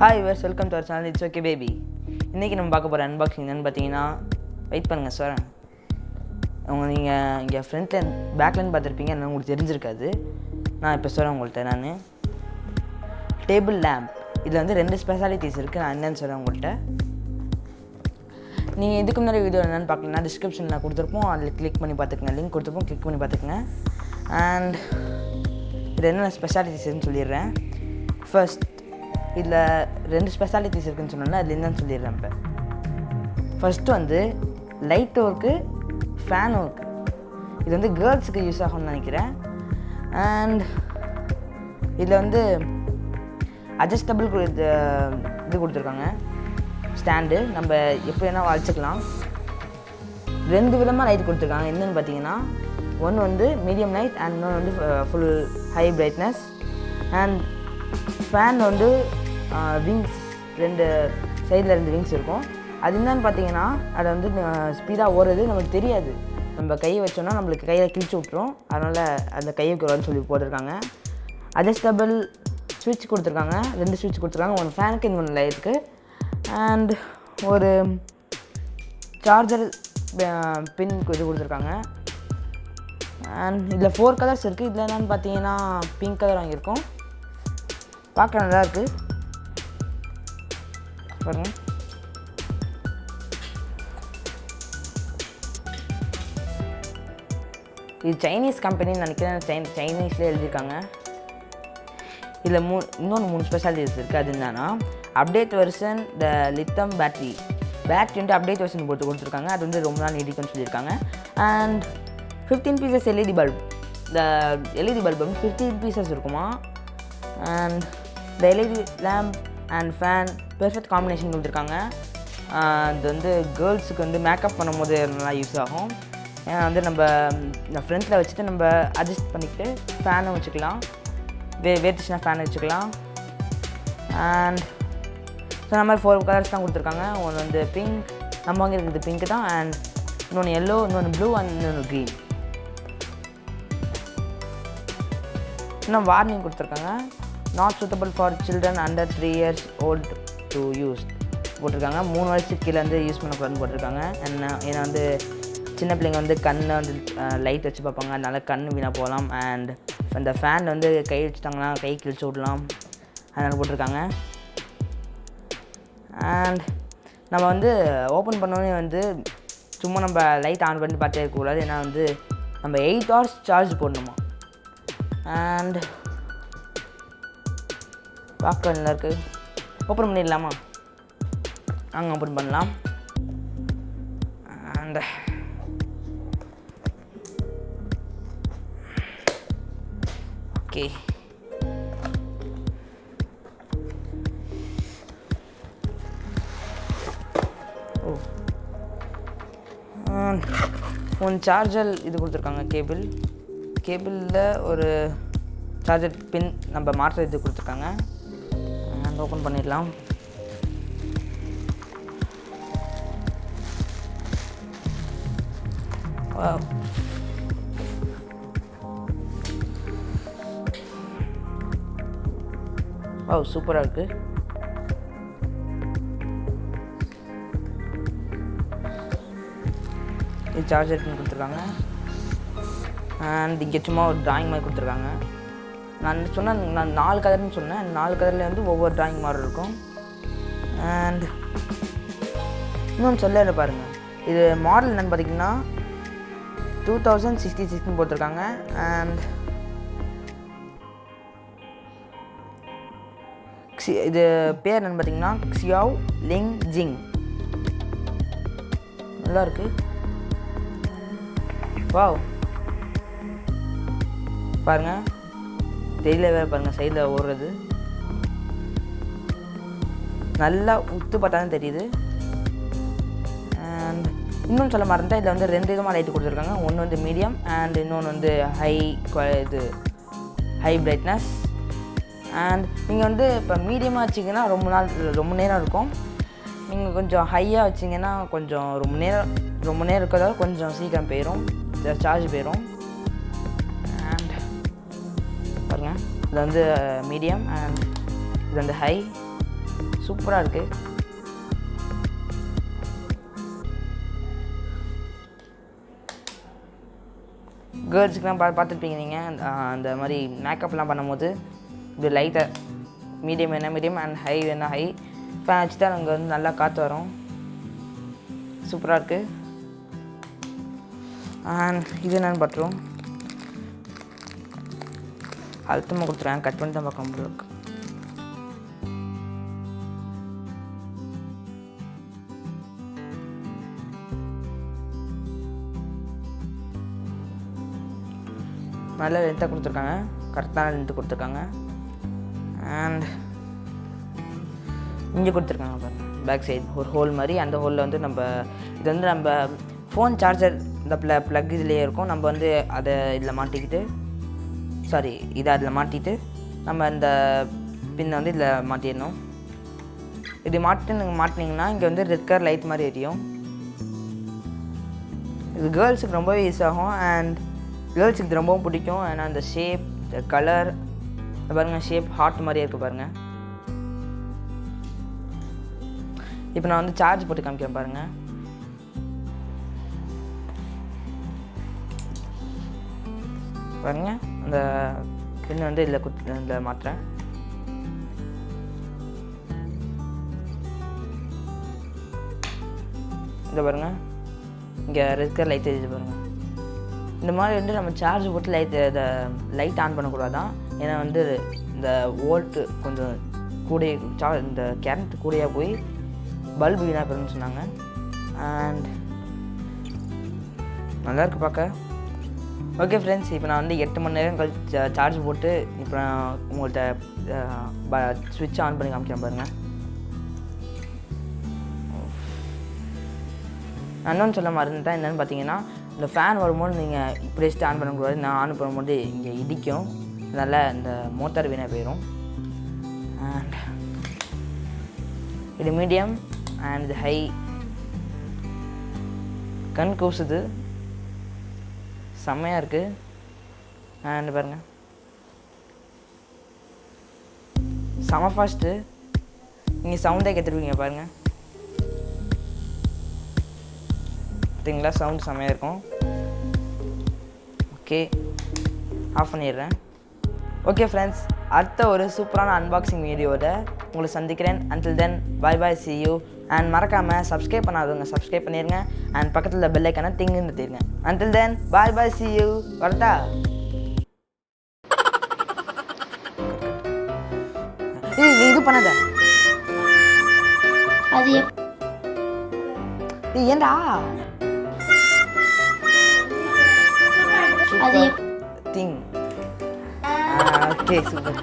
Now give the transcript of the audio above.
Hi viewers, welcome to our channel. It's okay baby. இன்னைக்கு நம்ம பார்க்க போற அன்பாக்சிங் என்னன்னு பார்த்தீங்கன்னா வெயிட் பண்ணுங்க சார். நீங்கள் இங்கே ஃப்ரண்ட்ல பேக்லேருந்து பார்த்துருப்பீங்க, என்ன உங்களுக்கு தெரிஞ்சிருக்காது. நான் இப்போ சொல்கிறேன் உங்கள்கிட்ட. நான் டேபிள் லேம்ப், இதில் வந்து 2 ஸ்பெஷாலிட்டிஸ் இருக்குது. நான் என்னென்னு சொல்கிறேன் உங்கள்கிட்ட. நீங்கள் இதுக்கு முன்னாடி வீடியோ என்னென்னு பார்க்கலன்னா டிஸ்கிரிப்ஷனில் கொடுத்துருப்போம், அதில் கிளிக் பண்ணி பார்த்துக்கங்க. லிங்க் கொடுத்துருப்போம், கிளிக் பண்ணி பார்த்துக்கங்க. அண்ட் இது என்னென்ன ஸ்பெஷாலிட்டிஸ்ன்னு சொல்லிடுறேன். ஃபர்ஸ்ட், இதில் 2 ஸ்பெஷாலிட்டிஸ் இருக்குதுன்னு சொன்னோன்னா அதில் என்னன்னு சொல்லிடுறேன். இப்போ ஃபஸ்ட்டு வந்து லைட் ஒர்க்கு, ஃபேன் ஒர்க்கு. இது வந்து கேர்ள்ஸுக்கு யூஸ் ஆகும்னு நினைக்கிறேன். அண்ட் இதில் வந்து அட்ஜஸ்டபிள் இது கொடுத்துருக்காங்க, ஸ்டாண்டு. நம்ம எப்படி வேணால் வச்சுக்கலாம். 2 விதமாக லைட் கொடுத்துருக்காங்க. என்னென்னு பார்த்தீங்கன்னா, ஒன்று வந்து மீடியம் லைட் அண்ட் இன்னொன்று வந்து full high brightness. And fan வந்து விங்ஸ், 2 சைடில் 2 விங்ஸ் இருக்கும். அது என்னன்னு பார்த்தீங்கன்னா, அதை வந்து ஸ்பீடாக ஓடுறது நமக்கு தெரியாது. நம்ம கையை வச்சோன்னா நம்மளுக்கு கையில் கிழிச்சு விட்ரும். அதனால் அந்த கையை வைக்கிறோன்னு சொல்லி போட்டிருக்காங்க. அட்ஜஸ்டபிள் ஸ்விட்ச் கொடுத்துருக்காங்க, 2 ஸ்விட்ச் கொடுத்துருக்காங்க. ஒன்று ஃபேனுக்கு, இன்னொன்று லைட்டுக்கு. அண்ட் ஒரு சார்ஜர் பின்க்கு இது கொடுத்துருக்காங்க. அண்ட் இதில் 4 கலர்ஸ் இருக்குது. இதில் என்னென்னு பார்த்தீங்கன்னா பிங்க் கலர் வாங்கியிருக்கோம். பார்க்க நல்லா இருக்குது பாருங்க. இது சைனீஸ் கம்பெனின்னு நினைக்கிறேன். சைனீஸ்லேயே எழுதியிருக்காங்க. இதில் இன்னொன்று 3 ஸ்பெஷாலிட்டிஸ் இருக்குது. அது என்னன்னா, update version, the lithium battery வந்து அப்டேட் வெர்ஷன் போட்டு கொடுத்துருக்காங்க. அது வந்து ரொம்ப நாள் நீடிக்கும்னு சொல்லியிருக்காங்க. And 15 pieces LED bulb. இந்த எல்இடி பல்ப் வந்து 15 பீசஸ் இருக்குமா. And the LED lamp and fan perfect combination கொடுத்துருக்காங்க. இது வந்து கேர்ள்ஸுக்கு வந்து மேக்கப் பண்ணும்போது நல்லா யூஸ் ஆகும். ஏன்னா வந்து நம்ம இந்த ஃப்ரண்ட்டில் வச்சுட்டு நம்ம அட்ஜஸ்ட் பண்ணிக்கிட்டு ஃபேனும் வச்சுக்கலாம். வேர்த்துச்சுன்னா ஃபேன் வச்சுக்கலாம். அண்ட் ஸோ நம்ம 4 கலர்ஸ் தான் கொடுத்துருக்காங்க. ஒன்று வந்து பிங்க், நம்ம வாங்கி இருக்குது பிங்க் தான். அண்ட் இன்னொன்று எல்லோ, இன்னொன்று ப்ளூ அண்ட் இன்னொன்று க்ரீன். இன்னும் வார்னிங் கொடுத்துருக்காங்க. Not suitable for children under 3 years old to use போட்டிருக்காங்க. 3 வயசுக்கு கீழே வந்து யூஸ் பண்ணக்கூடாதுன்னு போட்டிருக்காங்க. ஏன்னா வந்து சின்ன பிள்ளைங்க வந்து கண்ணை வந்து லைட் வச்சு பார்ப்பாங்க, அதனால கண் வீணாக போகலாம். அண்ட் அந்த ஃபேன் வந்து கை வச்சுட்டாங்கன்னா கை கிழிச்சு விடலாம், அதனால் போட்டிருக்காங்க. அண்ட் நம்ம வந்து ஓப்பன் பண்ணோன்னே வந்து சும்மா நம்ம லைட் ஆன் பண்ணி பார்த்தே இருக்கக்கூடாது. ஏன்னா வந்து நம்ம 8 hours சார்ஜ் போடணுமா. அண்ட் பார்க்க நல்லா இருக்குது. ஓப்பன் பண்ணிடலாமா? அங்கே ஓப்பன் பண்ணலாம். அண்ட் ஓகே, ஒன் சார்ஜர் இது கொடுத்துருக்காங்க. கேபிளில் ஒரு சார்ஜர் பின் நம்ம மாற்ற இது கொடுத்துருக்காங்க. அண்ட் ஓப்பன் பண்ணிடலாம். வாவ், சூப்பராக இருக்குது. இது சார்ஜர் பின் கொடுத்துருக்காங்க. அண்ட் இங்கே சும்மா ஒரு ட்ராயிங் மாதிரி கொடுத்துருக்காங்க. நான் 4 கலர்னு சொன்னேன். 4 கலரில் வந்து ஒவ்வொரு ட்ராயிங் மாதிரி இருக்கும். அண்ட் இன்னொன்று சொல்ல பாருங்கள், இது மாடல் என்னென்னு பார்த்தீங்கன்னா 2066 போட்டிருக்காங்க. அண்ட் இது பேர் என்னென்னு பார்த்தீங்கன்னா xiao ling jing. நல்லா இருக்கு. வாவ், பாருங்கள், தெரியல வேறு பாருங்கள், சைடில் ஓடுறது நல்லா உத்து பார்த்தாலும் தெரியுது. அண்ட் இன்னொன்று சொல்ல மறந்துட்டேன், இதில் வந்து 2 விதமாக லைட்டு கொடுத்துருக்காங்க. ஒன்று வந்து மீடியம் அண்ட் இன்னொன்று வந்து ஹை பிரைட்னஸ். அண்ட் நீங்கள் வந்து இப்போ மீடியமாக வச்சிங்கன்னா ரொம்ப நேரம் இருக்கும். நீங்கள் கொஞ்சம் ஹையாக வச்சிங்கன்னா கொஞ்சம் ரொம்ப நேரம் இருக்கிறதால கொஞ்சம் சீக்கிரம் போயிடும், சார்ஜ் போயிடும். அண்ட் பாருங்கள், இது வந்து மீடியம் அண்ட் இது வந்து ஹை. சூப்பராக இருக்குது. கேர்ள்ஸுக்கெலாம் பார்த்துருப்பீங்க நீங்கள் அந்த மாதிரி மேக்கப்லாம் பண்ணும்போது இது லைட்டாக மீடியம் வேணால் மீடியம் அண்ட் ஹை வேணால் ஹை ஃபேன் வச்சு தான் அங்கே வந்து நல்லா காற்று வரும். சூப்பராக இருக்குது. அண்ட் இது என்னென்னு பார்த்துருவோம். அழுத்தமாக கொடுத்துருவேன், கட் பண்ணி தான் பார்க்க முடியும். நல்ல லென்த்தாக கொடுத்துருக்காங்க, கரெக்டான லென்த்து கொடுத்துருக்காங்க. அண்ட் இங்கே கொடுத்துருக்காங்க பாருங்கள், பேக் சைடு ஒரு ஹோல் மாதிரி. அந்த ஹோலில் வந்து இது வந்து நம்ம ஃபோன் சார்ஜர் இந்த ப்ளக் இதுலேயே இருக்கும். நம்ம வந்து அதை இதில் மாட்டிக்கிட்டு இதை அதில் மாட்டிட்டு நம்ம இந்த பின்னை வந்து இதில் மாட்டிடணும். இது நீங்கள் மாட்டினீங்கன்னா இங்கே வந்து ரெட் கலர் லைட் மாதிரி எரியும். இது கேர்ள்ஸுக்கு ரொம்பவே யூஸ் ஆகும். அண்ட் கேர்ள்ஸுக்கு இது ரொம்பவும் பிடிக்கும். ஏன்னா அந்த ஷேப், இந்த கலர் பாருங்கள், ஷேப் ஹார்ட் மாதிரியே இருக்குது பாருங்கள். இப்போ நான் வந்து சார்ஜ் போட்டு காமிக்கிறேன் பாருங்கள். பாருங்கள், அந்த பின் வந்து இதில் மாட்டுறேன். இதை பாருங்கள், இங்கே ரெட் கலர் லைட் எரியுது பாருங்கள். இந்த மாதிரி வந்து நம்ம சார்ஜ் போட்டு லைட் ஆன் பண்ணக்கூடாதான். ஏன்னா வந்து இந்த வோல்ட்டு கொஞ்சம் கூட இந்த கரண்ட் கூடையாக போய் பல்பு வீணாக போயிருன்னு சொன்னாங்க. அண்ட் நல்லாயிருக்கு பார்க்க. ஓகே ஃப்ரெண்ட்ஸ், இப்போ நான் வந்து 8 மணி நேரம் கழிச்சு சார்ஜ் போட்டு இப்போ நான் உங்கள்கிட்ட ஸ்விட்ச் ஆன் பண்ணி காமிக்கிறேன் பாருங்கள். இன்னொன்று சொல்ல மறந்துட்டேன். என்னென்னு பார்த்தீங்கன்னா, இந்த ஃபேன் வரும்போது நீங்கள் இப்படி வச்சுட்டு ஆன் பண்ணக்கூடாது. நான் ஆன் பண்ணும்போது இங்கே இடிக்கும், அதனால் இந்த மோட்டார் வீணாக போயிடும். அண்ட் இது மீடியம் அண்ட் இது ஹை. கண் கூசுது, செம்மையாக இருக்குது. அண்ட் பாருங்கள், செம ஃபாஸ்ட்டு. நீங்கள் சவுண்டே கேட்டுருவீங்க பாருங்கள். பார்த்தீங்களா, சவுண்ட் செம்மையாக இருக்கும். ஓகே, ஆஃப் பண்ணிடுறேன். ஓகே ஃப்ரெண்ட்ஸ், அடுத்த ஒரு சூப்பரான அன்பாக்சிங் வீடியோவோட உங்களை சந்திக்கிறேன். Until then bye bye, see you. And மறக்காமல் சப்ஸ்கிரைப் பண்ணாதவங்க சப்ஸ்கிரைப் பண்ணிடுங்க. அண்ட் பக்கத்தில் பெல் ஐக்கானை டிங்குன்னு தட்டிடுங்க. Until then bye bye, see you. வரட்டா? இது பண்ணாத, அது ஏண்டா அது திங். Okay, super.